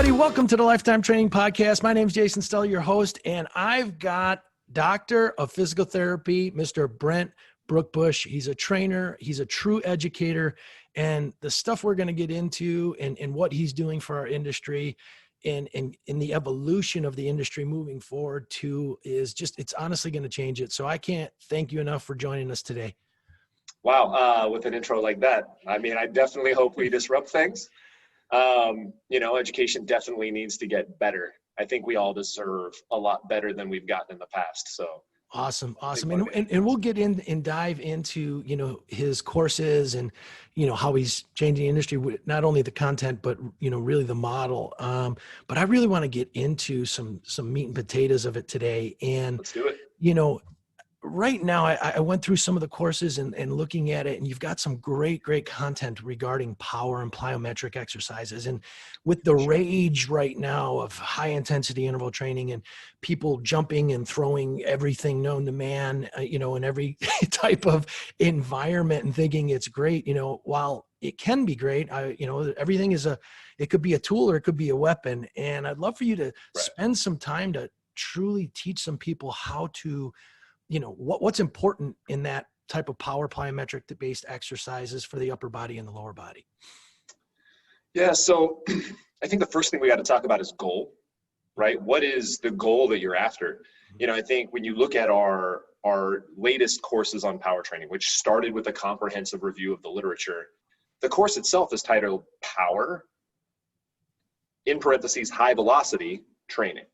everybody. Welcome to the Lifetime Training Podcast. My name is Jason Stella, your host, and I've got Doctor of Physical Therapy, Mr. Brent Brookbush. He's a trainer. He's a true educator. And the stuff we're going to get into and what he's doing for our industry and in the evolution of the industry moving forward too is just, it's honestly going to change it. So I can't thank you enough for joining us today. Wow. With an intro like that, I mean, I definitely hope we disrupt things. Education definitely needs to get better. I think we all deserve a lot better than we've gotten in the past. So awesome. And we'll get in and dive into, his courses and, how he's changing the industry with not only the content, but, really the model. But I really want to get into some meat and potatoes of it today. And let's do it. Right now, I went through some of the courses and looking at it, and you've got some great content regarding power and plyometric exercises. And with the rage right now of high intensity interval training and people jumping and throwing everything known to man, in every type of environment and thinking it's great, while it can be great, everything it could be a tool or it could be a weapon. And I'd love for you to spend some time to truly teach some people how to what's important in that type of power plyometric based exercises for the upper body and the lower body. Yeah. So I think the first thing we got to talk about is goal, right? What is the goal that you're after? I think when you look at our latest courses on power training, which started with a comprehensive review of the literature, the course itself is titled Power, in parentheses, High Velocity Training.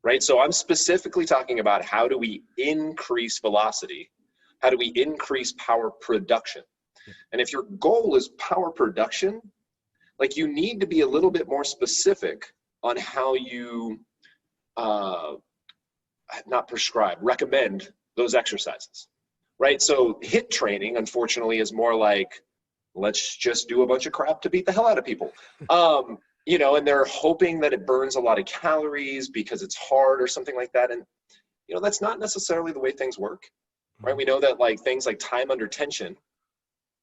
Right. So I'm specifically talking about how do we increase velocity? How do we increase power production? And if your goal is power production, like you need to be a little bit more specific on how you recommend those exercises. Right. So HIIT training, unfortunately, is more like, let's just do a bunch of crap to beat the hell out of people. And they're hoping that it burns a lot of calories because it's hard or something like that. And, that's not necessarily the way things work, right? We know that things like time under tension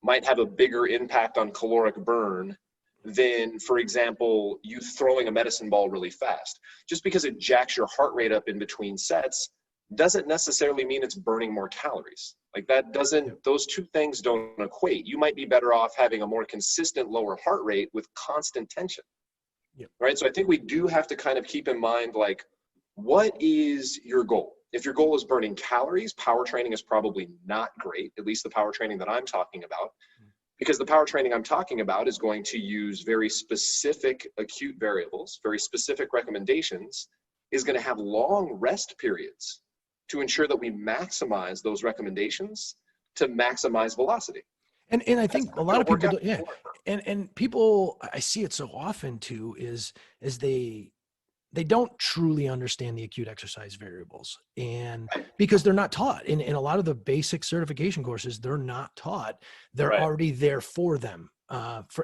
might have a bigger impact on caloric burn than, for example, you throwing a medicine ball really fast. Just because it jacks your heart rate up in between sets doesn't necessarily mean it's burning more calories. Those two things don't equate. You might be better off having a more consistent lower heart rate with constant tension. Yep. Right. So I think we do have to kind of keep in mind, what is your goal? If your goal is burning calories, power training is probably not great, at least the power training that I'm talking about, because the power training I'm talking about is going to use very specific acute variables, very specific recommendations, is going to have long rest periods to ensure that we maximize those recommendations to maximize velocity. And I think a lot of people, and people, I see it so often too, is they don't truly understand the acute exercise variables, and because they're not taught in a lot of the basic certification courses, they're not taught. They're already there for them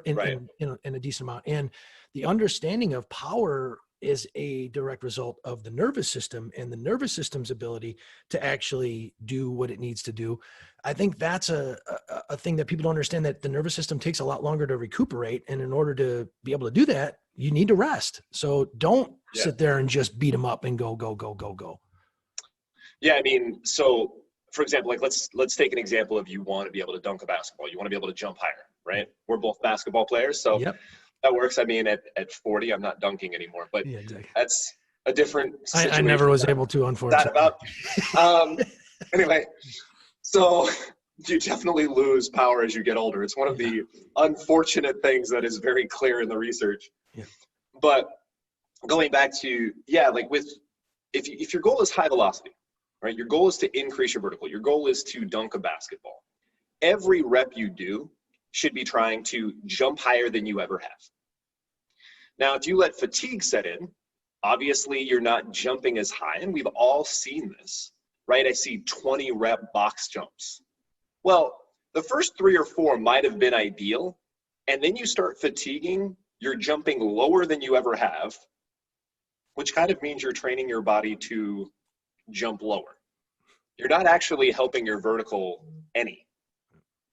in a decent amount. And the understanding of power is a direct result of the nervous system and the nervous system's ability to actually do what it needs to do. I think that's a thing that people don't understand, that the nervous system takes a lot longer to recuperate. And in order to be able to do that, you need to rest. So don't sit there and just beat them up and go. Yeah. I mean, so for example, let's take an example of you want to be able to dunk a basketball. You want to be able to jump higher, right? We're both basketball players. So that works. I mean, at 40, I'm not dunking anymore, but that's a different situation. I never was able to, unfortunately. Anyway, so you definitely lose power as you get older. It's one of the unfortunate things that is very clear in the research. Yeah. But going back to, if your goal is high velocity, right? Your goal is to increase your vertical. Your goal is to dunk a basketball. Every rep you do should be trying to jump higher than you ever have. Now, if you let fatigue set in, obviously you're not jumping as high, and we've all seen this, right? I see 20 rep box jumps. Well, the first 3 or 4 might have been ideal, and then you start fatiguing, you're jumping lower than you ever have, which kind of means you're training your body to jump lower. You're not actually helping your vertical any.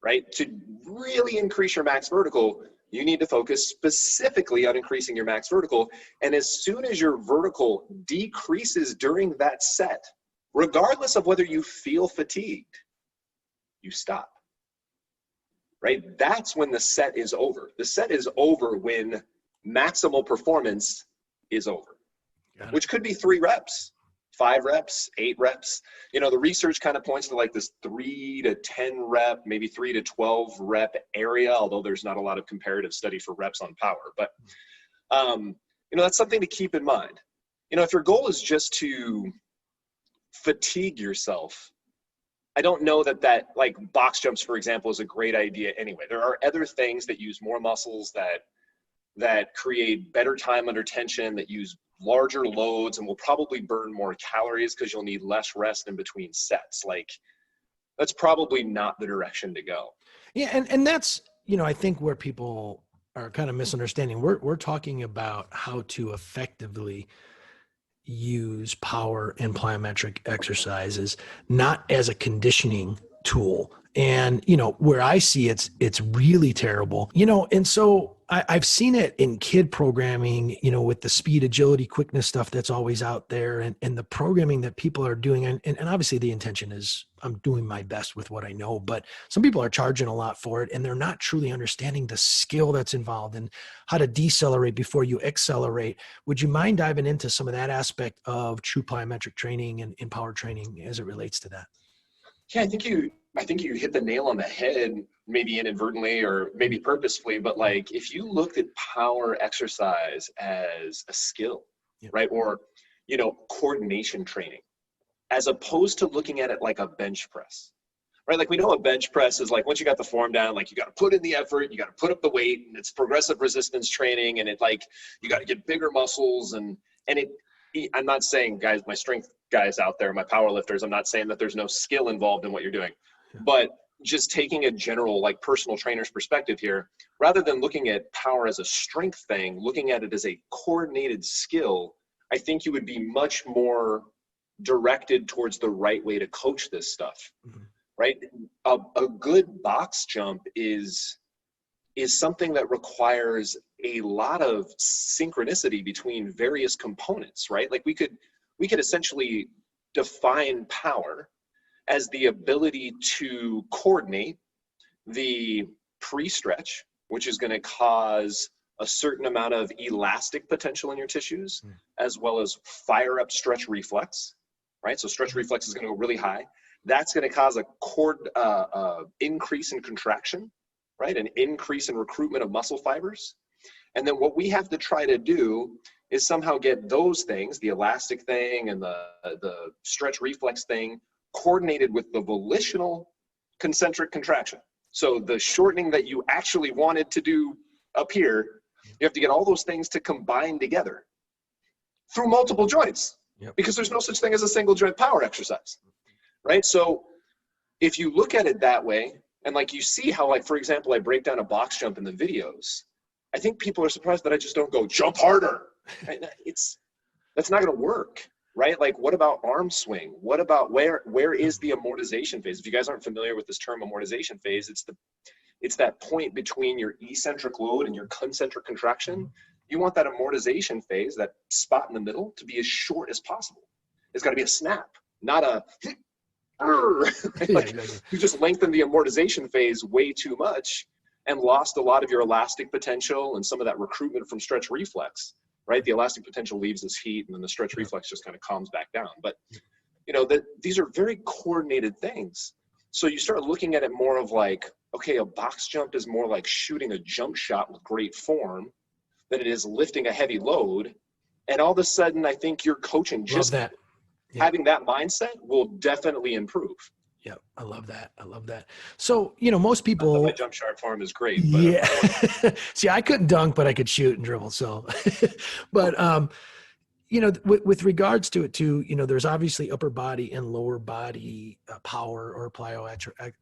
Right? To really increase your max vertical, You need to focus specifically on increasing your max vertical. And as soon as your vertical decreases during that set, regardless of whether you feel fatigued, you stop, right? That's when the set is over. The set is over when maximal performance is over, which could be 3 reps, 5 reps, 8 reps. You know, the research kind of points to like this 3 to 10 rep, maybe 3 to 12 rep area, although there's not a lot of comparative study for reps on power. But, you know, that's something to keep in mind. You know, if your goal is just to fatigue yourself, I don't know that like box jumps, for example, is a great idea anyway. There are other things that use more muscles, that create better time under tension, that use larger loads and will probably burn more calories because you'll need less rest in between sets. Like, that's probably not the direction to go. Yeah. And that's, you know, I think where people are kind of misunderstanding. We're talking about how to effectively use power and plyometric exercises, not as a conditioning tool. And, you know, where I see it's really terrible, you know, and so I've seen it in kid programming, you know, with the speed, agility, quickness stuff that's always out there, and the programming that people are doing. And obviously the intention is I'm doing my best with what I know, but some people are charging a lot for it and they're not truly understanding the skill that's involved and how to decelerate before you accelerate. Would you mind diving into some of that aspect of true plyometric training and power training as it relates to that? Yeah, I think you hit the nail on the head, maybe inadvertently or maybe purposefully, but like if you looked at power exercise as a skill, Yep. right? Or, you know, coordination training, as opposed to looking at it like a bench press, right? Like we know a bench press is like, once you got the form down, like you got to put in the effort, you got to put up the weight, and it's progressive resistance training. And it like, you got to get bigger muscles and I'm not saying, guys, my strength guys out there, my power lifters, I'm not saying that there's no skill involved in what you're doing, but just taking a general like personal trainer's perspective here, rather than looking at power as a strength thing, looking at it as a coordinated skill, I think you would be much more directed towards the right way to coach this stuff, right? A good box jump is something that requires a lot of synchronicity between various components, right? Like we could essentially define power as the ability to coordinate the pre-stretch, which is going to cause a certain amount of elastic potential in your tissues, as well as fire up stretch reflex, right? So stretch reflex is going to go really high. That's going to cause a increase in contraction, right? An increase in recruitment of muscle fibers. And then what we have to try to do is somehow get those things, the elastic thing and the stretch reflex thing, coordinated with the volitional concentric contraction. So the shortening that you actually wanted to do up here, you have to get all those things to combine together through multiple joints, because there's no such thing as a single joint power exercise, right? So if you look at it that way, and like you see how, like, for example, I break down a box jump in the videos, I think people are surprised that I just don't go jump harder. Right? That's not going to work, right? Like, what about arm swing? What about where is the amortization phase? If you guys aren't familiar with this term amortization phase, it's that point between your eccentric load and your concentric contraction. You want that amortization phase, that spot in the middle, to be as short as possible. It's got to be a snap, not a like, you just lengthened the amortization phase way too much and lost a lot of your elastic potential and some of that recruitment from stretch reflex, right? The elastic potential leaves this heat and then the stretch reflex just kind of calms back down. But, you know, these are very coordinated things. So you start looking at it more of like, okay, a box jump is more like shooting a jump shot with great form than it is lifting a heavy load. And all of a sudden, I think your coaching, just that. Having that mindset will definitely improve. Yeah, I love that. I love that. So, you know, most people. My jump shot form is great. But yeah. See, I couldn't dunk, but I could shoot and dribble. So, but, you know, with regards to it too, you know, there's obviously upper body and lower body power or plyo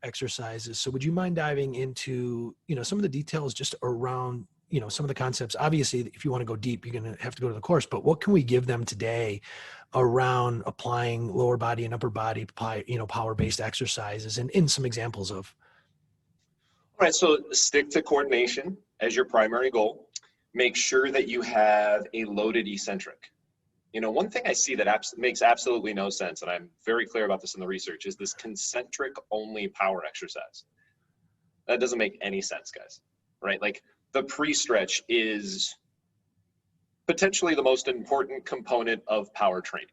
exercises. So would you mind diving into, you know, some of the details just around, you know, some of the concepts? Obviously, if you want to go deep, you're going to have to go to the course, but what can we give them today around applying lower body and upper body, you know, power-based exercises and in some examples of? Right. So stick to coordination as your primary goal. Make sure that you have a loaded eccentric. One thing I see that makes absolutely no sense, and I'm very clear about this in the research, is this concentric only power exercise. That doesn't make any sense, guys, right? Like the pre-stretch is potentially the most important component of power training,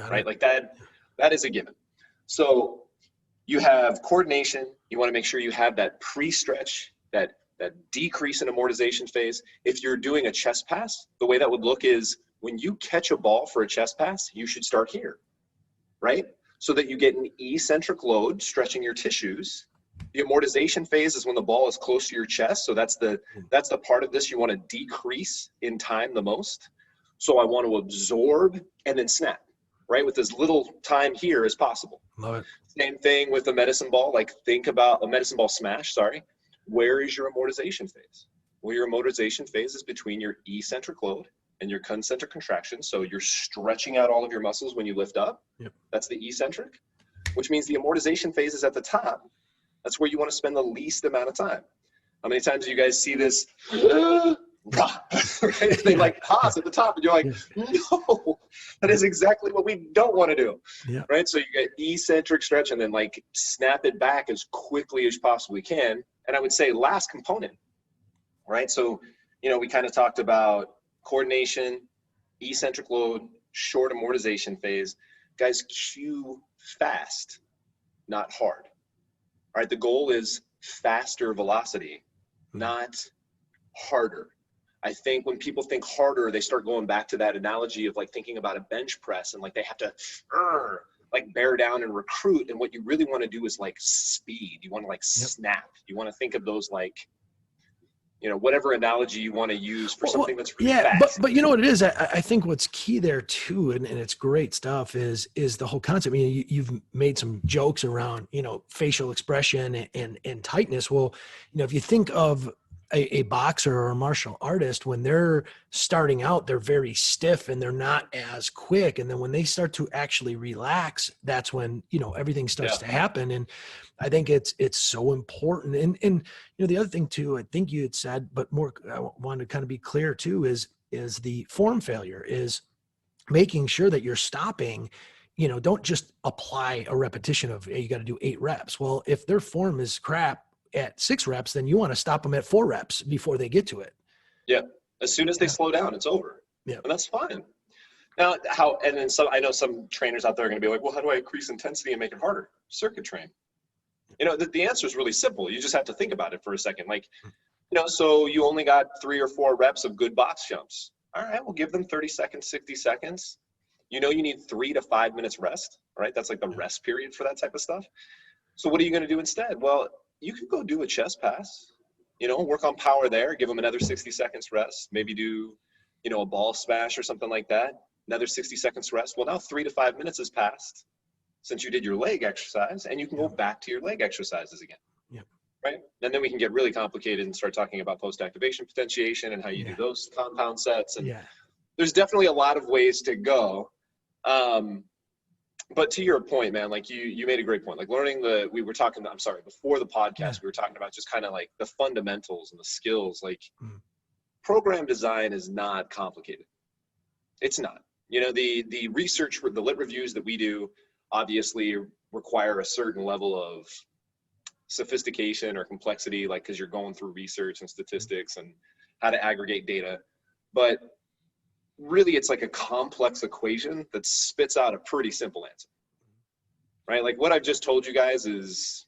right? Like that is a given. So you have coordination. You want to make sure you have that pre-stretch, that decrease in amortization phase. If you're doing a chest pass, the way that would look is when you catch a ball for a chest pass, you should start here, right? So that you get an eccentric load, stretching your tissues. The amortization phase is when the ball is close to your chest. So that's the part of this you want to decrease in time the most. So I want to absorb and then snap, right? With as little time here as possible. Love it. Same thing with the medicine ball. Like think about a medicine ball smash, Where is your amortization phase? Well, your amortization phase is between your eccentric load and your concentric contraction. So you're stretching out all of your muscles when you lift up. Yep. That's the eccentric, which means the amortization phase is at the top. That's where you want to spend the least amount of time. How many times do you guys see this? Right? They like pause at the top and you're like, no, that is exactly what we don't want to do. Yeah. Right? So you get eccentric stretch and then like snap it back as quickly as you possibly can. And I would say last component, right? So, we kind of talked about coordination, eccentric load, short amortization phase. Guys, cue fast, not hard. All right, the goal is faster velocity, not harder. I think when people think harder, they start going back to that analogy of like thinking about a bench press and like they have to like bear down and recruit. And what you really want to do is like speed. You want to like snap. You want to think of those like, whatever analogy you want to use for something that's really fast. But you know what it is? I think what's key there too, and it's great stuff, is the whole concept. I mean, you've made some jokes around, facial expression and tightness. Well, if you think of a boxer or a martial artist, when they're starting out, they're very stiff and they're not as quick. And then when they start to actually relax, that's when, everything starts to happen. And I think it's so important. And the other thing too, I think you had said, but more, I want to kind of be clear too, is the form failure, is making sure that you're stopping. Don't just apply a repetition of, hey, you got to do 8 reps. Well, if their form is crap at 6 reps, then you want to stop them at 4 reps before they get to it. Yeah. As soon as they slow down, it's over. Yeah. And that's fine. Now, I know some trainers out there are going to be like, well, how do I increase intensity and make it harder? Circuit train. The answer is really simple. You just have to think about it for a second. Like, so you only got 3 or 4 reps of good box jumps. All right, we'll give them 30 seconds, 60 seconds. You need 3 to 5 minutes rest, right? That's like the rest period for that type of stuff. So what are you going to do instead? Well, you can go do a chest pass, work on power there, give them another 60 seconds rest, maybe do, a ball smash or something like that, another 60 seconds rest. Well, now 3 to 5 minutes has passed since you did your leg exercise, and you can go back to your leg exercises again. Yeah. Right? And then we can get really complicated and start talking about post-activation potentiation and how you do those compound sets. And there's definitely a lot of ways to go. But to your point, man, like you made a great point. Like learning before the podcast, we were talking about just kind of like the fundamentals and the skills. Like program design is not complicated. It's not. The research, the lit reviews that we do obviously require a certain level of sophistication or complexity, like because you're going through research and statistics and how to aggregate data. But really, it's like a complex equation that spits out a pretty simple answer, right? Like what I've just told you guys is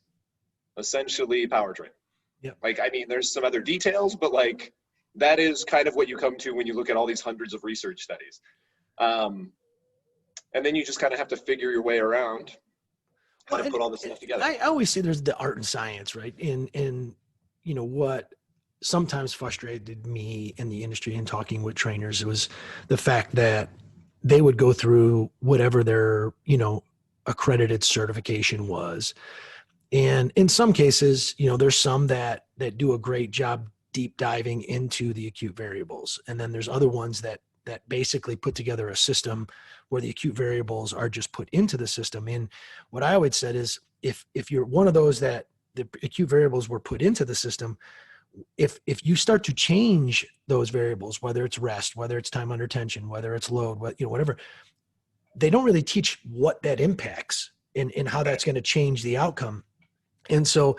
essentially power training. Yeah. Like, I mean, there's some other details, but like that is kind of what you come to when you look at all these hundreds of research studies. And then you just kind of have to figure your way around how to put all this stuff together. I always say there's the art and science, right? And what sometimes frustrated me in the industry and talking with trainers, it was the fact that they would go through whatever their, accredited certification was. And in some cases, there's some that do a great job deep diving into the acute variables. And then there's other ones that basically put together a system where the acute variables are just put into the system. And what I always said is if you're one of those that the acute variables were put into the system, if you start to change those variables, whether it's rest, whether it's time under tension, whether it's load, whatever, they don't really teach what that impacts and how that's going to change the outcome. And so,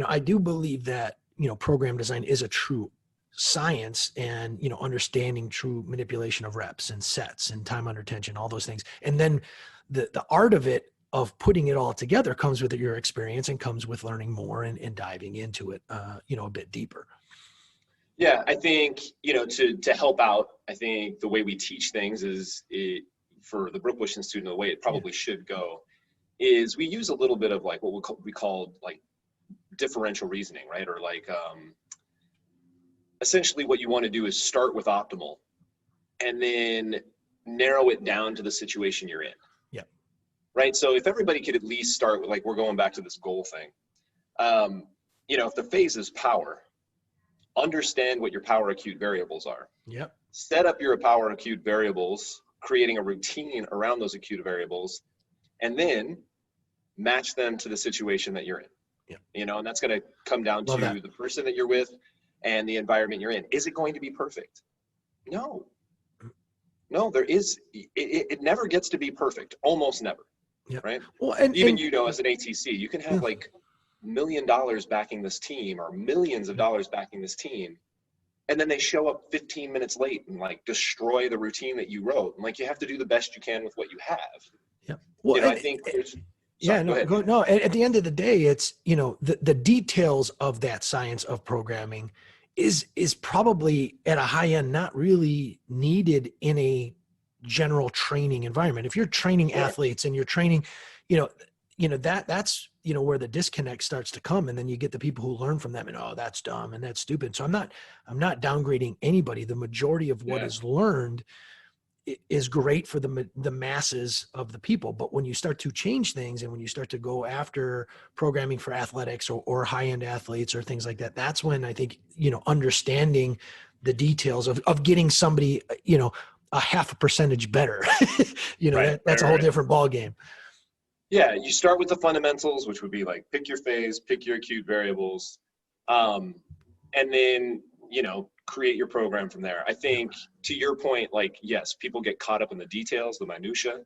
I do believe that, program design is a true science, and, understanding true manipulation of reps and sets and time under tension, all those things. And then the art of it, of putting it all together, comes with your experience and comes with learning more and diving into it, a bit deeper. Yeah, I think, to help out, I think the way we teach things is for the Brookbush Institute, the way it probably should go is we use a little bit of like what we call like differential reasoning, right? Or like essentially what you want to do is start with optimal and then narrow it down to the situation you're in. Yeah. Right. So if everybody could at least start with, like, we're going back to this goal thing. If the phase is power, understand what your power acute variables are. Yep. Set up your power acute variables, creating a routine around those acute variables, and then match them to the situation that you're in. Yeah. And that's going to come down to the person that you're with and the environment you're in. Is it going to be perfect? No, there is. It never gets to be perfect. Almost never. Yeah. Right. Well, as an ATC, you can have like $1 million backing this team or millions of dollars backing this team, and then they show up 15 minutes late and like destroy the routine that you wrote. And like, you have to do the best you can with what you have. Yeah. Well, I think there's. Sorry, no. At the end of the day, it's, the details of that science of programming is probably at a high end not really needed in a general training environment. If you're training athletes and you're training, that's where the disconnect starts to come, and then you get the people who learn from them and, oh, that's dumb and that's stupid. So I'm not downgrading anybody. The majority of what is learned is great for the masses of the people. But when you start to change things and when you start to go after programming for athletics or high-end athletes or things like that, that's when I think, understanding the details of getting somebody, a half a percentage better, that's a whole different ball game. Yeah. You start with the fundamentals, which would be like, pick your phase, pick your acute variables, and then, create your program from there. I think, to your point, like, yes, people get caught up in the details, the minutia,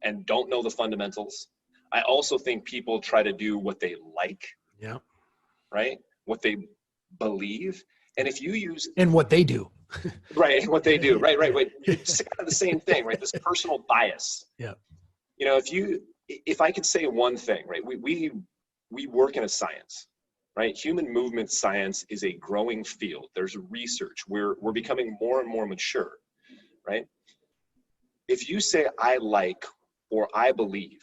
and don't know the fundamentals. I also think people try to do what they like. Yeah. Right. What they believe. And if you use. And what they do. Right. What they do. Right. It's kind of the same thing, right? This personal bias. Yeah. If I could say one thing, right, we work in a science, right? Human movement science is a growing field. There's research. We're becoming more and more mature, right? If you say I like or I believe,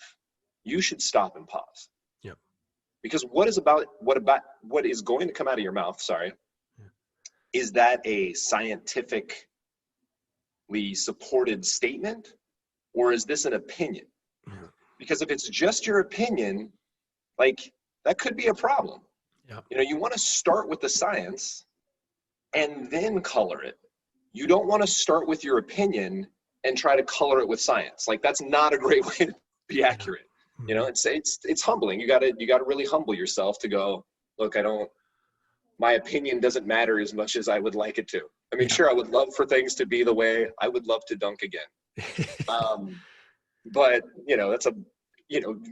you should stop and pause. Yep. Because what is going to come out of your mouth, is that a scientifically supported statement, or is this an opinion? Yeah. Because if it's just your opinion, like, that could be a problem. Yeah. You want to start with the science and then color it. You don't want to start with your opinion and try to color it with science. Like, that's not a great way to be accurate. It's humbling. You gotta really humble yourself to go, look, my opinion doesn't matter as much as I would like it to. I mean, sure, I would love for things to be the way I would love to dunk again. But that's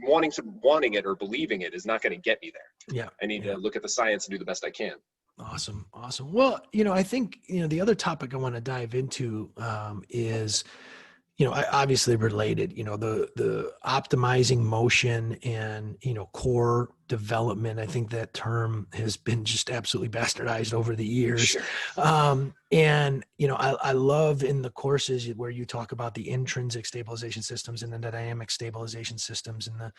wanting it or believing it is not going to get me there. Yeah. I need to look at the science and do the best I can. Awesome. Well, I think, the other topic I want to dive into is, obviously related, the optimizing motion and, core development. I think that term has been just absolutely bastardized over the years. Sure. And, I love in the courses where you talk about the intrinsic stabilization systems and then the dynamic stabilization systems and the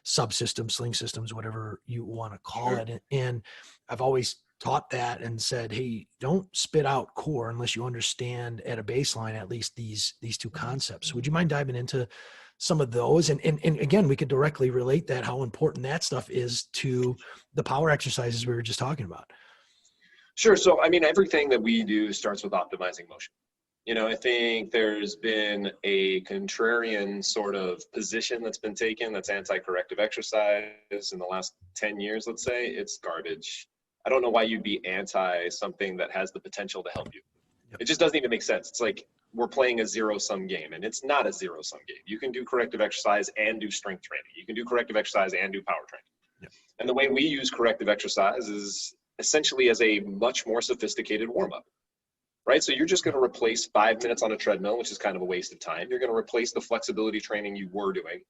subsystems, sling systems, whatever you want to call it. And I've always taught that and said, hey, don't spit out core unless you understand at a baseline at least these two concepts. Would you mind diving into some of those? And again, we could directly relate that, how important that stuff is to the power exercises we were just talking about. Sure. So, I mean, everything that we do starts with optimizing motion, I think there's been a contrarian sort of position that's been taken that's anti-corrective exercise in the last 10 years, let's say. It's garbage. I don't know why you'd be anti something that has the potential to help you. Yep. It just doesn't even make sense. It's like we're playing a zero-sum game, and it's not a zero-sum game. You can do corrective exercise and do strength training. You can do corrective exercise and do power training. Yep. And the way we use corrective exercise is essentially as a much more sophisticated warm-up. Right? So you're just going to replace 5 minutes on a treadmill, which is kind of a waste of time. You're going to replace the flexibility training you were doing.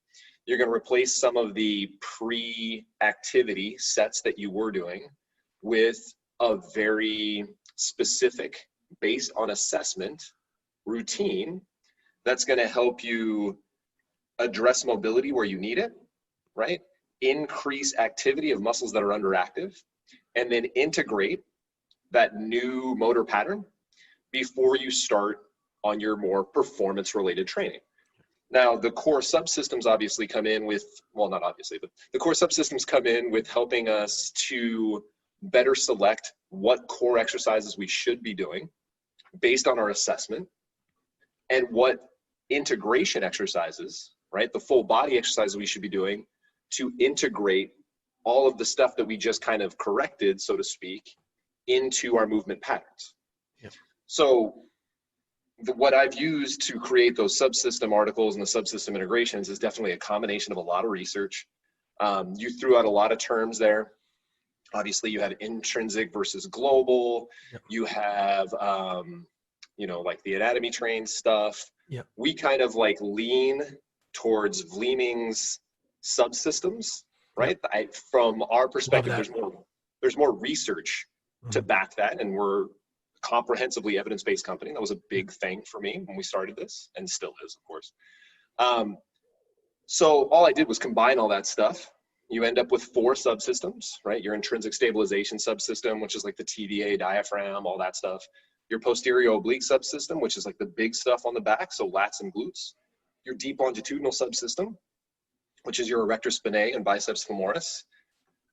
You're going to replace some of the pre-activity sets that you were doing with a very specific, based on assessment routine that's going to help you address mobility where you need it, right? Increase activity of muscles that are underactive, and then integrate that new motor pattern before you start on your more performance-related training. Now, the core subsystems obviously come in with, well, not obviously, but the core subsystems come in with helping us to better select what core exercises we should be doing based on our assessment, and what integration exercises, right, the full body exercises we should be doing to integrate all of the stuff that we just kind of corrected, so to speak, into our movement patterns. Yep. So what I've used to create those subsystem articles and the subsystem integrations is definitely a combination of a lot of research. You threw out a lot of terms there. Obviously, you have intrinsic versus global. Yep. You have, like the anatomy trained stuff. Yep. We kind of like lean towards Vleeming's subsystems, right? Yep. From our perspective, there's more research to back that, and we're comprehensively evidence-based company. That was a big thing for me when we started this, and still is, of course. So all I did was combine all that stuff. You end up with 4 subsystems, right? Your intrinsic stabilization subsystem, which is like the TVA, diaphragm, all that stuff. Your posterior oblique subsystem, which is like the big stuff on the back, so lats and glutes. Your deep longitudinal subsystem, which is your erector spinae and biceps femoris.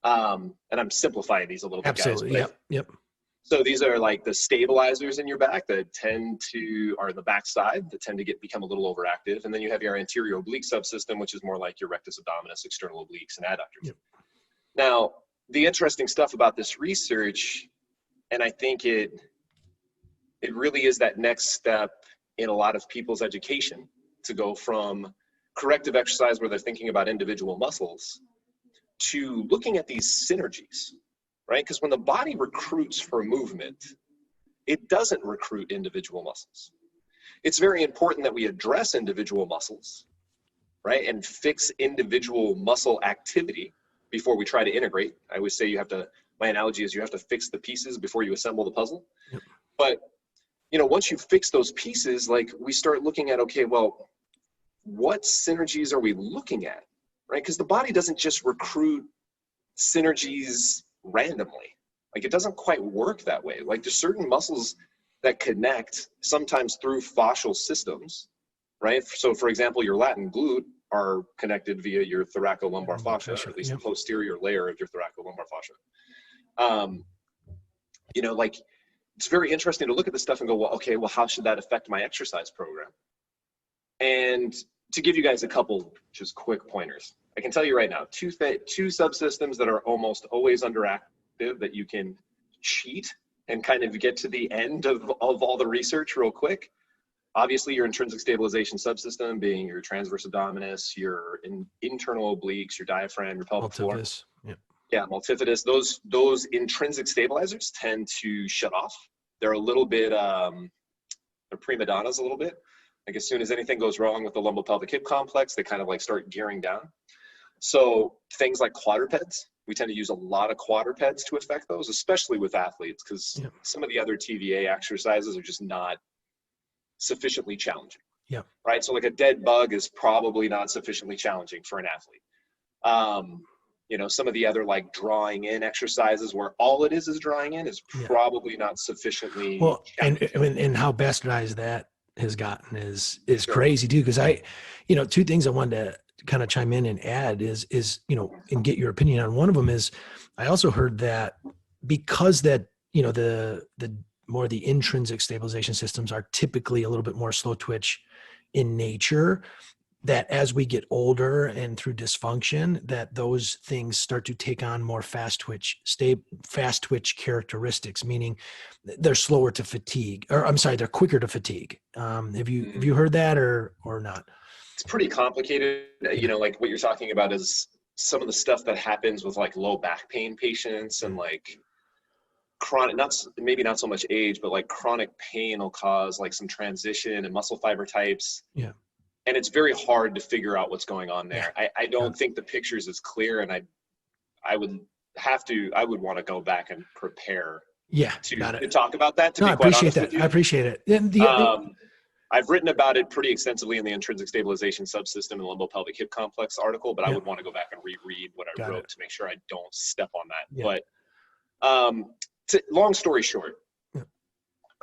And I'm simplifying these a little bit, absolutely, guys. Yep. So these are like the stabilizers in your back that are the back side that tend to become a little overactive. And then you have your anterior oblique subsystem, which is more like your rectus abdominis, external obliques, and adductors. Yep. Now, the interesting stuff about this research, and I think it really is that next step in a lot of people's education to go from corrective exercise where they're thinking about individual muscles to looking at these synergies. Right? Because when the body recruits for movement, it doesn't recruit individual muscles. It's very important that we address individual muscles, right? And fix individual muscle activity before we try to integrate. I always say my analogy is you have to fix the pieces before you assemble the puzzle. Yep. But, once you fix those pieces, like we start looking at, okay, well, what synergies are we looking at, right? Because the body doesn't just recruit synergies randomly. Like it doesn't quite work that way. Like there's certain muscles that connect sometimes through fascial systems, right? So for example, your lat and glute are connected via your thoracolumbar fascia, or at least the posterior layer of your thoracolumbar fascia. Like it's very interesting to look at this stuff and go, well, okay, well, how should that affect my exercise program? And to give you guys a couple just quick pointers, I can tell you right now, two subsystems that are almost always underactive that you can cheat and kind of get to the end of all the research real quick. Obviously, your intrinsic stabilization subsystem being your transverse abdominis, your internal obliques, your diaphragm, your pelvic floor. Yeah, multifidus. Those intrinsic stabilizers tend to shut off. They're a little bit, they're prima donnas a little bit. Like as soon as anything goes wrong with the lumbopelvic hip complex, they kind of like start gearing down. So things like quadrupeds, we tend to use a lot of quadrupeds to affect those, especially with athletes, because some of the other TVA exercises are just not sufficiently challenging. Yeah. Right. So like a dead bug is probably not sufficiently challenging for an athlete. Some of the other like drawing in exercises where all it is drawing in is probably not sufficiently. Well, and how bastardized that has gotten is crazy too. Because two things I wanted to kind of chime in and add is and get your opinion on. One of them is I also heard that because that the more the intrinsic stabilization systems are typically a little bit more slow twitch in nature, that as we get older and through dysfunction, that those things start to take on more fast twitch characteristics, meaning they're slower to fatigue, or I'm sorry, they're quicker to fatigue. Have you heard that or not? It's pretty complicated. Yeah. Like what you're talking about is some of the stuff that happens with like low back pain patients and like chronic, maybe not so much age, but like chronic pain will cause like some transition and muscle fiber types. Yeah. And it's very hard to figure out what's going on there. Yeah. I don't think the picture's as clear, and I would want to go back and prepare to talk about that, to be quite honest with you. I appreciate it. And I've written about it pretty extensively in the intrinsic stabilization subsystem and lumbopelvic hip complex article, but I would want to go back and reread what I wrote to make sure I don't step on that. Yeah. But long story short,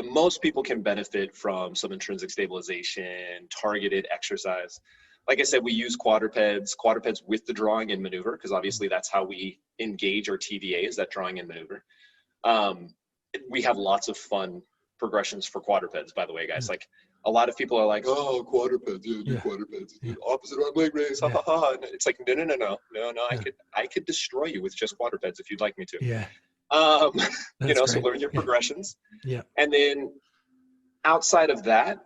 most people can benefit from some intrinsic stabilization, targeted exercise. Like I said, we use quadrupeds with the drawing and maneuver, because obviously that's how we engage our TVA, is that drawing and maneuver. We have lots of fun progressions for quadrupeds, by the way, guys. Like a lot of people are like, oh, quadrupeds, quadrupeds, opposite arm leg raise, ha ha ha. And it's like, no. I could destroy you with just quadrupeds if you'd like me to. Yeah. So learn your progressions. Yeah. And then outside of that,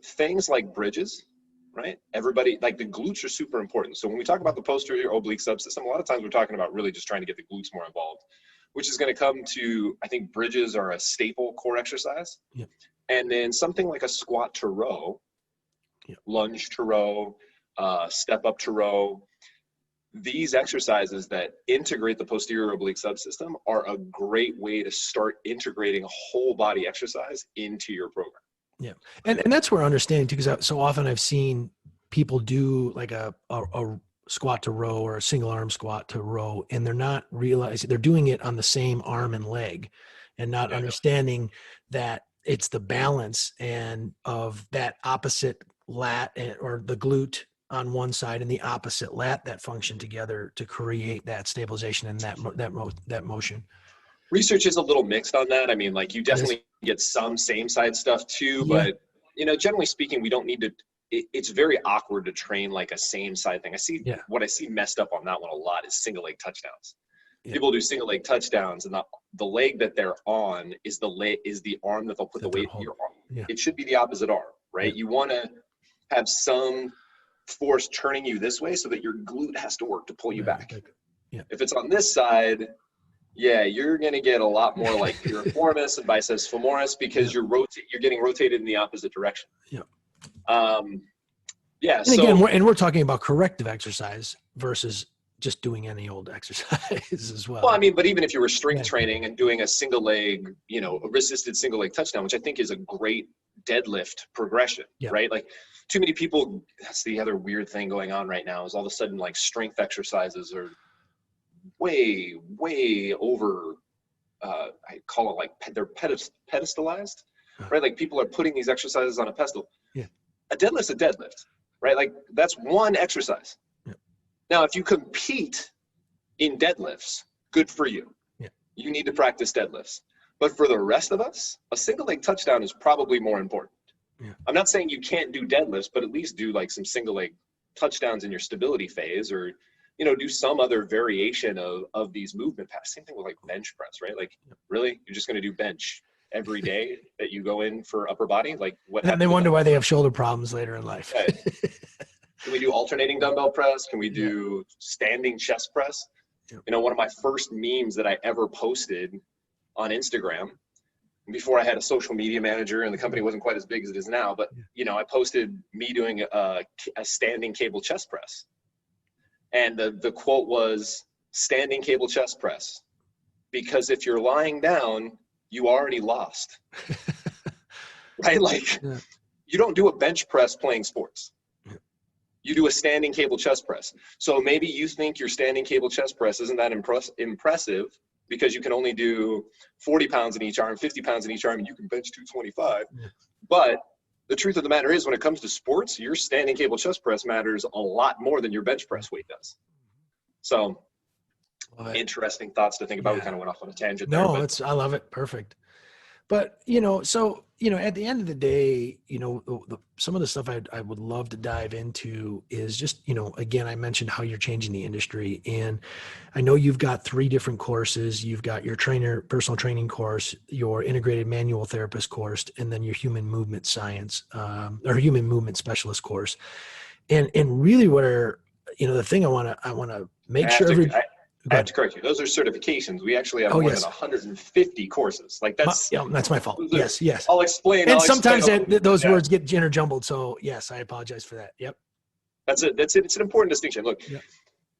things like bridges, right? Everybody, like the glutes are super important. So when we talk about the posterior oblique subsystem, a lot of times we're talking about really just trying to get the glutes more involved, which is going to come to, I think bridges are a staple core exercise. Yeah. And then something like a squat to row, lunge to row, step up to row. These exercises that integrate the posterior oblique subsystem are a great way to start integrating a whole body exercise into your program. Yeah. And that's where understanding too, because so often I've seen people do like a squat to row or a single arm squat to row, and they're not realizing they're doing it on the same arm and leg, and not understanding that it's the balance and of that opposite lat or the glute on one side and the opposite lat that function together to create that stabilization and that motion. Research is a little mixed on that. I mean, like you definitely get some same side stuff too, but generally speaking, we don't need to. It's very awkward to train like a same side thing. What I see messed up on that one a lot is single leg touchdowns. Yeah. People do single leg touchdowns, and the leg that they're on is the arm that they'll put the weight in your arm. Yeah. It should be the opposite arm, right? Yeah. You want to have some force turning you this way so that your glute has to work to pull you back. Yeah. If it's on this side, you're going to get a lot more like piriformis and biceps femoris because you're getting rotated in the opposite direction. Yeah. And again, we're talking about corrective exercise versus just doing any old exercise as well. Well, I mean, but even if you were strength training and doing a single leg, a resisted single leg touchdown, which I think is a great deadlift progression, right? Like too many people, that's the other weird thing going on right now, is all of a sudden like strength exercises are way, way over, I call it like they're pedestalized, right? Like people are putting these exercises on a pedestal. Yeah. A deadlift's a deadlift, right? Like that's one exercise. Yeah. Now, if you compete in deadlifts, good for you. Yeah. You need to practice deadlifts. But for the rest of us, a single leg touchdown is probably more important. Yeah. I'm not saying you can't do deadlifts, but at least do like some single leg touchdowns in your stability phase, or do some other variation of these movement patterns. Same thing with like bench press, right? Like, really, you're just going to do bench every day that you go in for upper body? Like, what? And they wonder why they have shoulder problems later in life. Right. Can we do alternating dumbbell press? Can we do standing chest press? Yep. One of my first memes that I ever posted on Instagram, before I had a social media manager and the company wasn't quite as big as it is now, but I posted me doing a standing cable chest press. And the quote was, standing cable chest press, because if you're lying down, you already lost. Right? Like, you don't do a bench press playing sports. You do a standing cable chest press. So maybe you think your standing cable chest press isn't that impressive because you can only do 40 pounds in each arm, 50 pounds in each arm, and you can bench 225. But the truth of the matter is, when it comes to sports, your standing cable chest press matters a lot more than your bench press weight does. So, interesting thoughts to think about. We kind of went off on a tangent there. No, I love it. Perfect. But, so, at the end of the day, some of the stuff I would love to dive into is just, again, I mentioned how you're changing the industry. And I know you've got 3 different courses. You've got your personal training course, your integrated manual therapist course, and then your human movement science, or human movement specialist course. And really the thing I want to make sure I have to correct you. Those are certifications. We actually have more than 150 courses. Like that's my fault. Yes. I'll explain. And sometimes those words get interjumbled. So yes, I apologize for that. Yep. That's it. It's an important distinction. Look,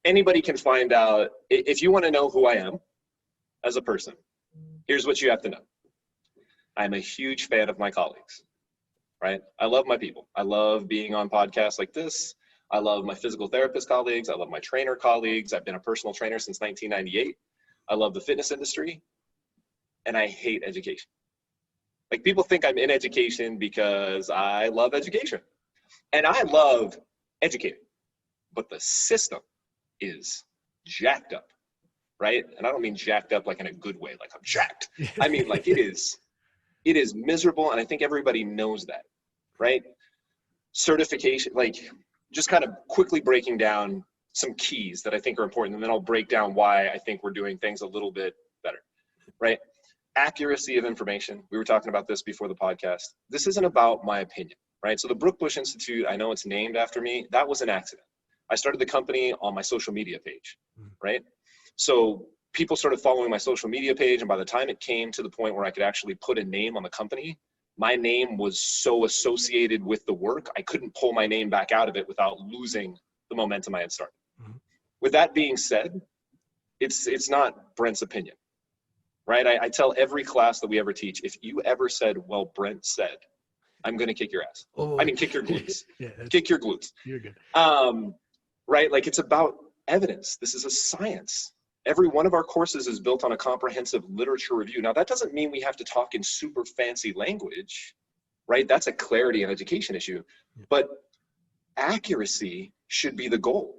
anybody can find out. If you want to know who I am as a person, here's what you have to know. I'm a huge fan of my colleagues, right? I love my people. I love being on podcasts like this. I love my physical therapist colleagues. I love my trainer colleagues. I've been a personal trainer since 1998. I love the fitness industry, and I hate education. Like, people think I'm in education because I love education, and I love educating, but the system is jacked up, right? And I don't mean jacked up like in a good way, like I'm jacked. I mean, like it is miserable, and I think everybody knows that, right? Certification, like, just kind of quickly breaking down some keys that I think are important, and then I'll break down why I think we're doing things a little bit better, right? Accuracy of information. We were talking about this before the podcast. This isn't about my opinion, right? So the Brookbush Institute, I know it's named after me. That was an accident. I started the company on my social media page, right? So people started following my social media page, and by the time it came to the point where I could actually put a name on the company, my name was so associated with the work, I couldn't pull my name back out of it without losing the momentum I had started. With that being said, it's not Brent's opinion, right? I tell every class that we ever teach, if you ever said, well, Brent said, I'm going to kick your ass. I mean, kick your glutes. Kick your glutes. You're good. Right? Like, it's about evidence. This is a science. Every one of our courses is built on a comprehensive literature review. Now, that doesn't mean we have to talk in super fancy language, right? That's a clarity and education issue. But accuracy should be the goal,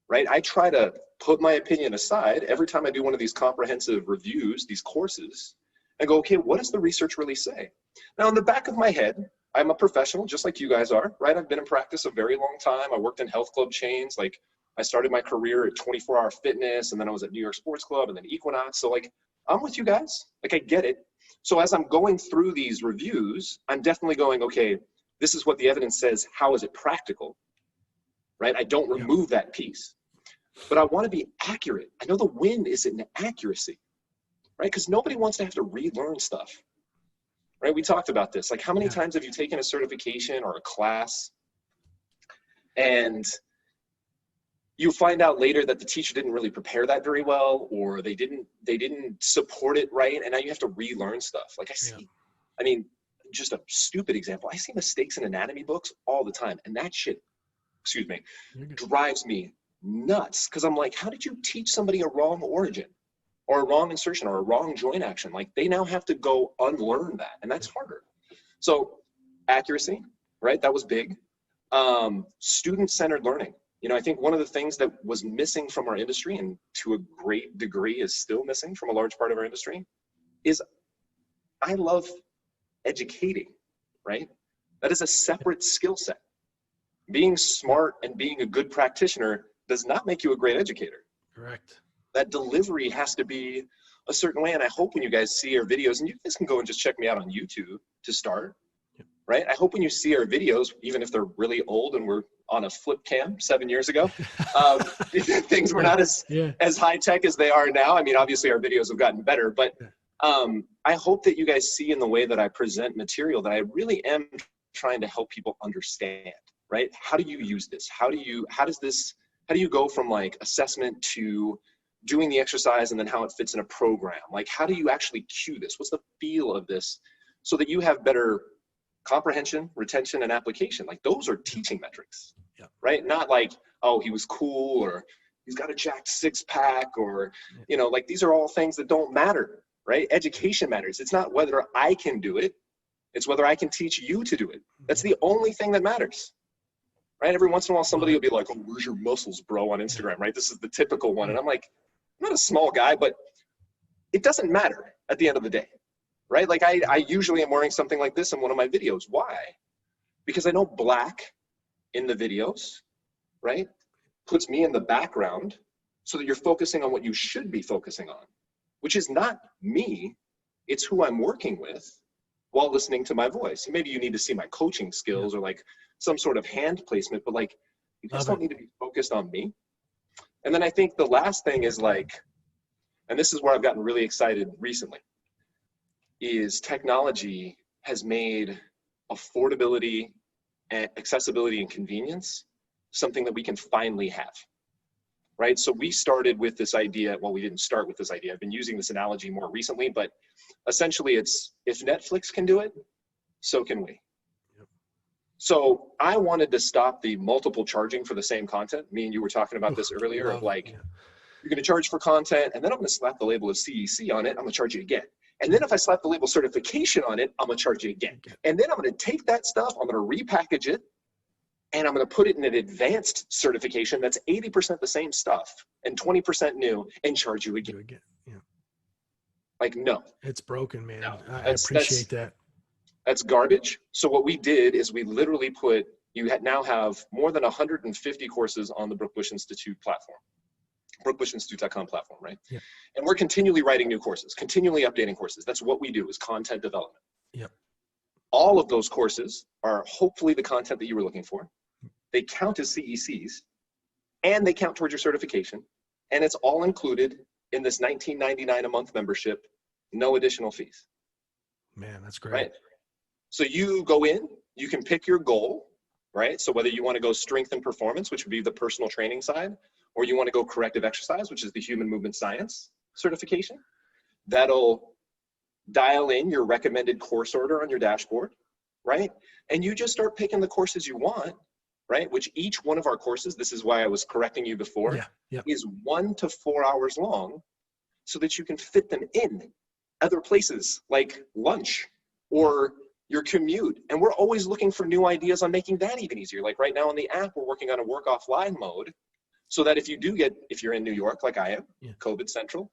right? I try to put my opinion aside every time I do one of these comprehensive reviews, these courses, and go, okay, what does the research really say? Now, in the back of my head, I'm a professional, just like you guys are, right? I've been in practice a very long time. I worked in health club chains. Like, I started my career at 24 Hour Fitness, and then I was at New York Sports Club, and then Equinox. So, like, I'm with you guys. Like, I get it. So as I'm going through these reviews, I'm definitely going, okay, this is what the evidence says. How is it practical, right? I don't remove that piece. But I want to be accurate. I know the win is in accuracy, right? Because nobody wants to have to relearn stuff, right? We talked about this. Like, how many times have you taken a certification or a class, and you find out later that the teacher didn't really prepare that very well, or they didn't support it right, and now you have to relearn stuff. Like, I mean, just a stupid example. I see mistakes in anatomy books all the time, and that shit, drives me nuts, because I'm like, how did you teach somebody a wrong origin or a wrong insertion or a wrong joint action? Like, they now have to go unlearn that, and that's harder. So accuracy, right? That was big. Student-centered learning. You know, I think one of the things that was missing from our industry, and to a great degree is still missing from a large part of our industry, is I love educating, right? That is a separate skill set. Being smart and being a good practitioner does not make you a great educator. Correct. That delivery has to be a certain way. And I hope when you guys see our videos, and you guys can go and just check me out on YouTube to start, right? I hope when you see our videos, even if they're really old and we're on a flip cam 7 years ago, things were not as high tech as they are now. I mean, obviously our videos have gotten better, but I hope that you guys see in the way that I present material that I really am trying to help people understand, right? How do you use this? How do you go from like assessment to doing the exercise, and then how it fits in a program? Like, how do you actually cue this? What's the feel of this, so that you have better comprehension, retention, and application? Like, those are teaching metrics, right? Not like, oh, he was cool, or he's got a jacked 6-pack, or, you know, like, these are all things that don't matter, right? Education matters. It's not whether I can do it. It's whether I can teach you to do it. That's the only thing that matters, right? Every once in a while, somebody will be like, oh, where's your muscles, bro, on Instagram, right? This is the typical one. And I'm like, I'm not a small guy, but it doesn't matter at the end of the day, right? Like I usually am wearing something like this in one of my videos. Why? Because I know black in the videos, right, puts me in the background so that you're focusing on what you should be focusing on, which is not me, it's who I'm working with while listening to my voice. Maybe you need to see my coaching skills or like some sort of hand placement, but like you just don't need to be focused on me. And then I think the last thing is like, and this is where I've gotten really excited recently, is technology has made affordability and accessibility and convenience something that we can finally have, right? So we started with this idea, well, we didn't start with this idea. I've been using this analogy more recently, but essentially it's, if Netflix can do it, so can we. Yep. So I wanted to stop the multiple charging for the same content. Me and you were talking about this earlier of like, you're going to charge for content, and then I'm going to slap the label of CEC on it. I'm going to charge you again. And then if I slap the label certification on it, I'm going to charge you again. And then I'm going to take that stuff, I'm going to repackage it, and I'm going to put it in an advanced certification that's 80% the same stuff and 20% new and charge you again. Yeah. Like, no. It's broken, man. No. I appreciate that. That's garbage. So what we did is we literally put, now have more than 150 courses on the Brookbush Institute platform. BrookbushInstitute.com platform, right? Yeah. And we're continually writing new courses, continually updating courses. That's what we do, is content development. Yep. All of those courses are hopefully the content that you were looking for. They count as CECs, and they count towards your certification, and it's all included in this $19.99 a month membership, no additional fees. Man, that's great. Right? So you go in, you can pick your goal, right? So whether you want to go strength and performance, which would be the personal training side, or you want to go corrective exercise, which is the human movement science certification, that'll dial in your recommended course order on your dashboard, right? And you just start picking the courses you want, right? Which each one of our courses, this is why I was correcting you before, is 1 to 4 hours long, so that you can fit them in other places like lunch or your commute. And we're always looking for new ideas on making that even easier. Like right now on the app, we're working on a work offline mode, so that if you're in New York, like I am, COVID central,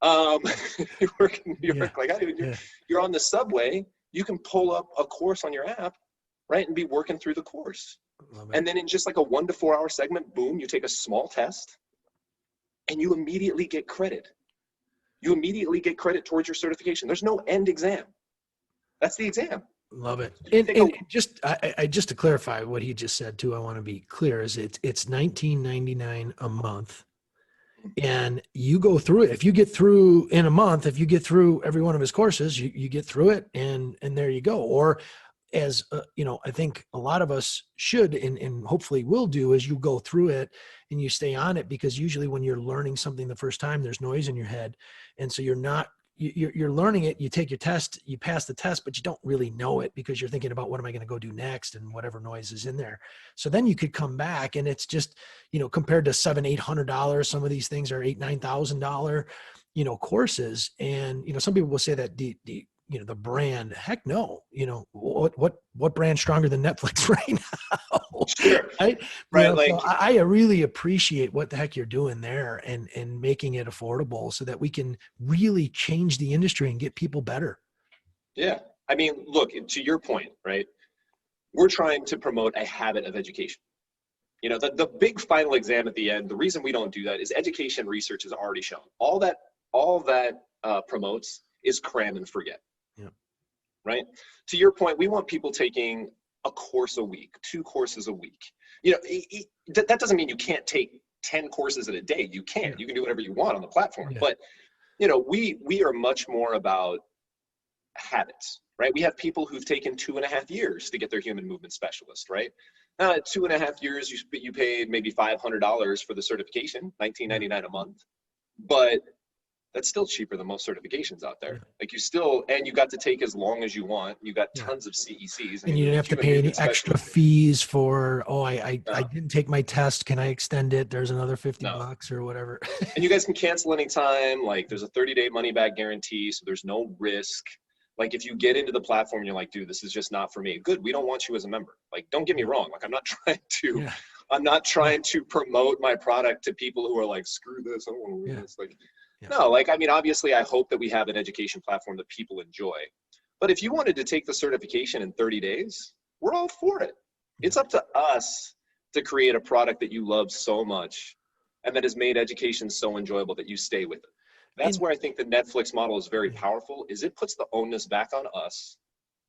you work in New York like I do, you're on the subway, you can pull up a course on your app, right, and be working through the course. And then in just like a 1 to 4 hour segment, boom, you take a small test and you immediately get credit. You immediately get credit towards your certification. There's no end exam. That's the exam. Love it. And just to clarify what he just said too, I want to be clear, is it's $19.99 a month, and you go through it. If you get through in a month, if you get through every one of his courses, you get through it, and there you go. Or as I think a lot of us should and hopefully will do, is you go through it and you stay on it, because usually when you're learning something the first time, there's noise in your head, and so you're learning it, you take your test, you pass the test, but you don't really know it, because you're thinking about what am I going to go do next, and whatever noise is in there. So then you could come back, and it's just, compared to $700-800, some of these things are $8,000-9,000, courses. And, some people will say that the brand, heck no, what brand stronger than Netflix right now? Sure. Right. Like, so I really appreciate what the heck you're doing there, and making it affordable so that we can really change the industry and get people better. Yeah. I mean, look, to your point, right? We're trying to promote a habit of education. The big final exam at the end, the reason we don't do that is education research has already shown all that promotes is cram and forget. Yeah. Right. To your point, we want people taking a course a week, 2 courses a week. That doesn't mean you can't take 10 courses in a day. You can. Yeah. You can do whatever you want on the platform. Yeah. But we are much more about habits, right? We have people who've taken 2.5 years to get their human movement specialist, right? 2.5 years, you paid maybe $500 for the certification, $19.99 a month, but that's still cheaper than most certifications out there. Like you got to take as long as you want. You got tons of CECs. And you didn't have to pay any extra fees for, I didn't take my test, can I extend it? There's another $50 or whatever. And you guys can cancel anytime. Like there's a 30-day money back guarantee, so there's no risk. Like if you get into the platform, you're like, dude, this is just not for me. Good, we don't want you as a member. Like, don't get me wrong. Like I'm not trying to promote my product to people who are like, screw this, I don't want to do this. Like, No, like, I mean, obviously I hope that we have an education platform that people enjoy. But if you wanted to take the certification in 30 days, we're all for it. It's up to us to create a product that you love so much and that has made education so enjoyable that you stay with it. That's where I think the Netflix model is very powerful, is it puts the onus back on us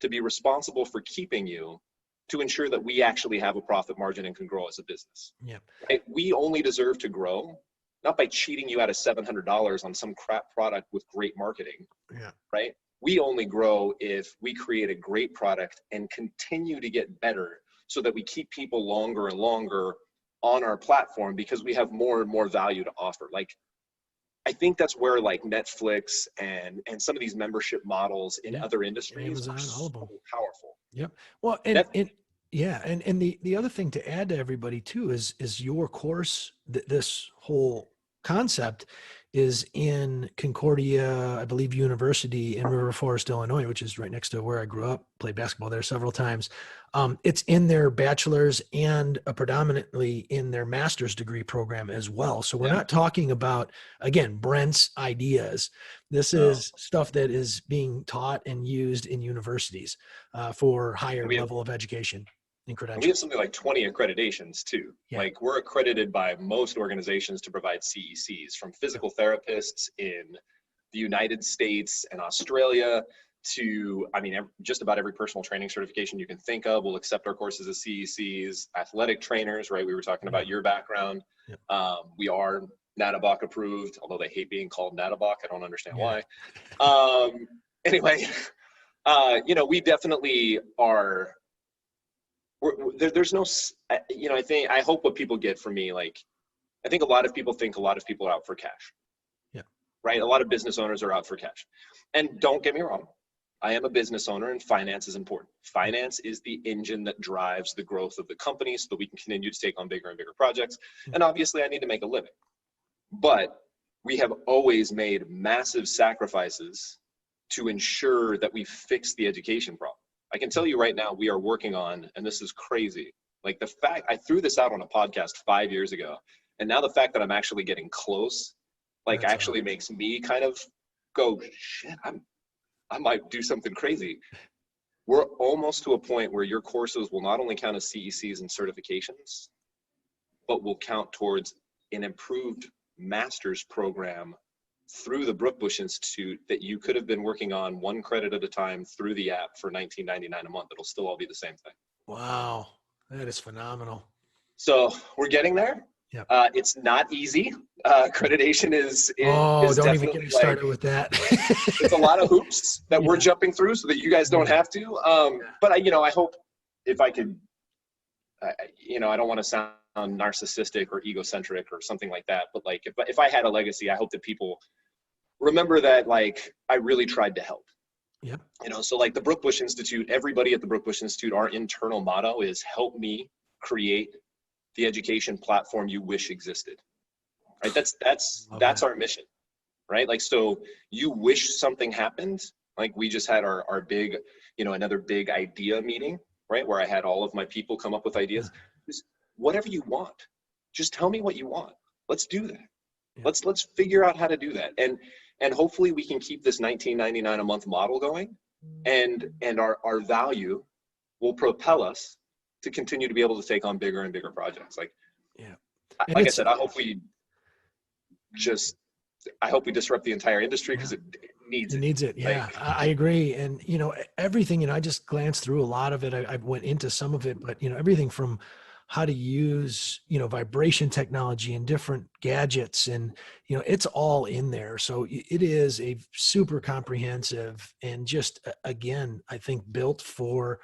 to be responsible for keeping you, to ensure that we actually have a profit margin and can grow as a business. Yeah. Right? We only deserve to grow, not by cheating you out of $700 on some crap product with great marketing. Yeah. Right? We only grow if we create a great product and continue to get better so that we keep people longer and longer on our platform because we have more and more value to offer. Like, I think that's where like Netflix and some of these membership models in other industries Amazon, are so all of them. powerful. Yep. Well, and the other thing to add to everybody too is your course, this whole concept is in Concordia, I believe, University in River Forest, Illinois, which is right next to where I grew up, played basketball there several times. It's in their bachelor's and predominantly in their master's degree program as well. So we're not talking about, again, Brent's ideas. This is stuff that is being taught and used in universities for higher level of education and credentials. We have something like 20 accreditations too. Yeah. Like, we're accredited by most organizations to provide CECs, from physical therapists in the United States and Australia to, I mean, just about every personal training certification you can think of will accept our courses as CECs. Athletic trainers, right? We were talking about your background. We are NATABOC approved, although they hate being called NATABOC. I don't understand why. Anyway, you know, we definitely are. There's no, you know, I hope what people get from me, like, I think a lot of people think a lot of people are out for cash. Yeah. Right? A lot of business owners are out for cash. And don't get me wrong, I am a business owner and finance is important. Finance is the engine that drives the growth of the company so that we can continue to take on bigger and bigger projects. And obviously I need to make a living. But we have always made massive sacrifices to ensure that we fix the education problem. I can tell you right now, we are working on, and this is crazy, like the fact, I threw this out on a podcast 5 years ago, and now the fact that I'm actually getting close, like, that's actually makes me kind of go, shit, I might do something crazy. We're almost to a point where your courses will not only count as CECs and certifications, but will count towards an improved master's program through the Brookbush Institute that you could have been working on one credit at a time through the app for $19.99 a month. It'll still all be the same thing. Wow, that is phenomenal. So we're getting there. Yep. It's not easy. Accreditation is don't even get me started with that. It's a lot of hoops that we're jumping through so that you guys don't have to. But I hope if I could, you know, I don't want to sound narcissistic or egocentric or something like that, but like if I had a legacy, I hope that people remember that, like, I really tried to help. Yep. You know, so like the Brookbush Institute, everybody at the Brookbush Institute, our internal motto is help me create the education platform you wish existed. Right? That's our mission. Right? Like, so you wish something happened. Like, we just had our big, you know, another big idea meeting, right? Where I had all of my people come up with ideas. Just whatever you want, just tell me what you want. Let's do that. Yeah. Let's figure out how to do that. And hopefully we can keep this $19.99 a month model going, and our value will propel us to continue to be able to take on bigger and bigger projects. Like, like I said, I hope we disrupt the entire industry because it needs it. It needs it. Yeah, like, I agree. And, you know, everything, you know, I just glanced through a lot of it. I went into some of it, but, you know, everything from how to use, you know, vibration technology and different gadgets, and, you know, it's all in there. So it is a super comprehensive and just, again, I think built for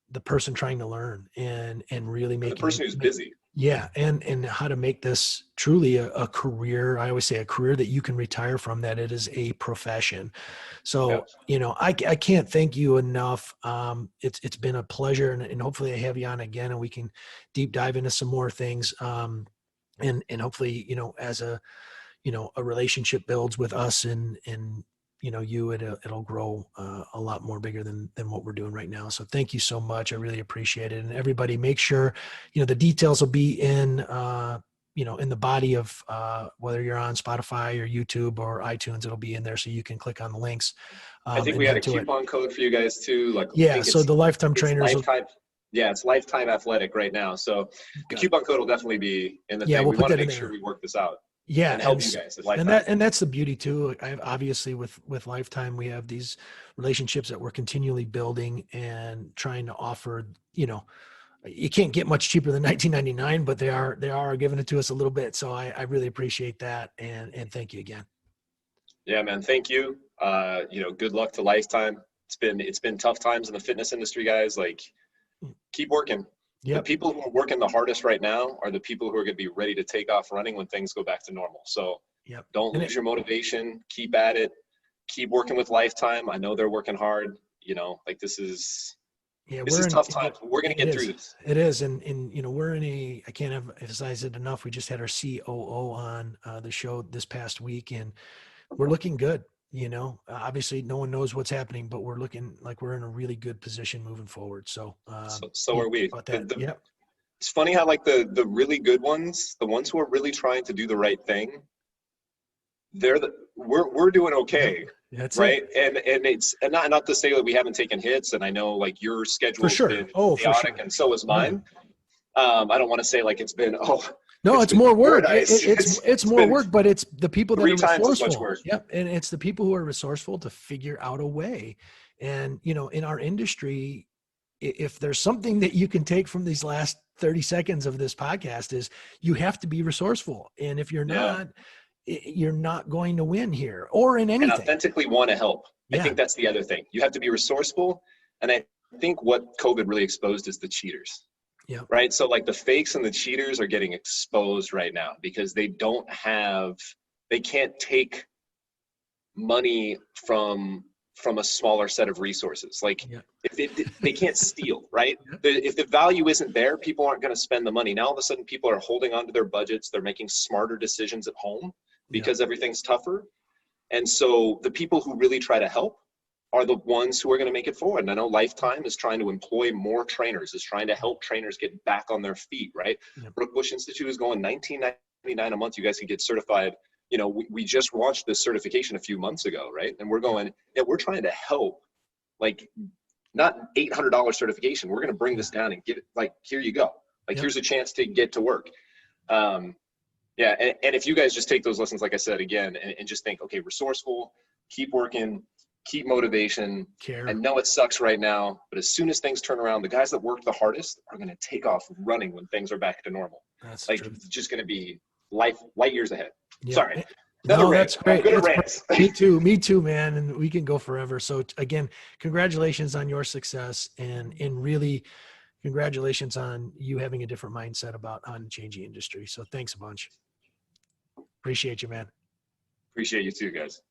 the person trying to learn and really make the person who's busy. Yeah. And how to make this truly a career. I always say a career that you can retire from, that it is a profession. So, you know, I can't thank you enough. It's been a pleasure, and hopefully I have you on again and we can deep dive into some more things. And hopefully, you know, as a relationship builds with us and you know, it'll grow a lot more bigger than what we're doing right now. So thank you so much. I really appreciate it. And everybody, make sure, you know, the details will be in in the body of whether you're on Spotify or YouTube or iTunes, it'll be in there so you can click on the links. I think And we had a head to it. coupon code for you guys too. Like, I Yeah. think So the lifetime it's trainers. lifetime. Yeah, it's lifetime athletic right now. So the coupon code will definitely be in the Yeah, thing. we'll We put want to that in make sure there. we work this out. Yeah, And help you guys at Lifetime. and that's the beauty too. Obviously with Lifetime, we have these relationships that we're continually building and trying to offer. You can't get much cheaper than $19.99, but they are giving it to us a little bit. So I really appreciate that, and thank you again. Yeah, man. Thank you. Good luck to Lifetime. It's been tough times in the fitness industry, guys. Like, keep working. Yep. The people who are working the hardest right now are the people who are going to be ready to take off running when things go back to normal. So don't lose your motivation. Keep at it. Keep working with Lifetime. I know they're working hard. This is tough times. We're going to get through this. It is. And we're I can't emphasize it enough. We just had our COO on the show this past week, and we're looking good. Obviously no one knows what's happening, but we're looking like we're in a really good position moving forward. So are we. About that. It's funny how the really good ones, the ones who are really trying to do the right thing, we're doing okay. That's right. And it's not to say that we haven't taken hits. And I know like your schedule's been chaotic and so is mine. I don't want to say like it's been, no, it's more work. It's more work, but it's the people that are resourceful. Yep. And it's the people who are resourceful to figure out a way. And, in our industry, if there's something that you can take from these last 30 seconds of this podcast is you have to be resourceful. And if you're not, you're not going to win here or in anything. And authentically want to help. I think that's the other thing. You have to be resourceful. And I think what COVID really exposed is the cheaters. Yeah. Right. So like the fakes and the cheaters are getting exposed right now because they can't take money from a smaller set of resources. Like if they can't steal, right? If the value isn't there, people aren't going to spend the money. Now all of a sudden people are holding on to their budgets. They're making smarter decisions at home because everything's tougher. And so the people who really try to help are the ones who are going to make it forward. And I know Lifetime is trying to employ more trainers, is trying to help trainers get back on their feet, right? Brookbush Institute is going $19.99 a month. You guys can get certified. We just launched this certification a few months ago, right? And we're going, we're trying to help, like, not $800 certification. We're going to bring this down and get it, like, here you go. Like, here's a chance to get to work. And if you guys just take those lessons, like I said, again, and just think, okay, resourceful, keep working, keep motivation, and know it sucks right now. But as soon as things turn around, the guys that work the hardest are going to take off running when things are back to normal. That's like, it's just going to be light years ahead. Yeah. Sorry. No, that's great. Me too, man. And we can go forever. So again, congratulations on your success and really congratulations on you having a different mindset on changing industry. So thanks a bunch. Appreciate you, man. Appreciate you too, guys.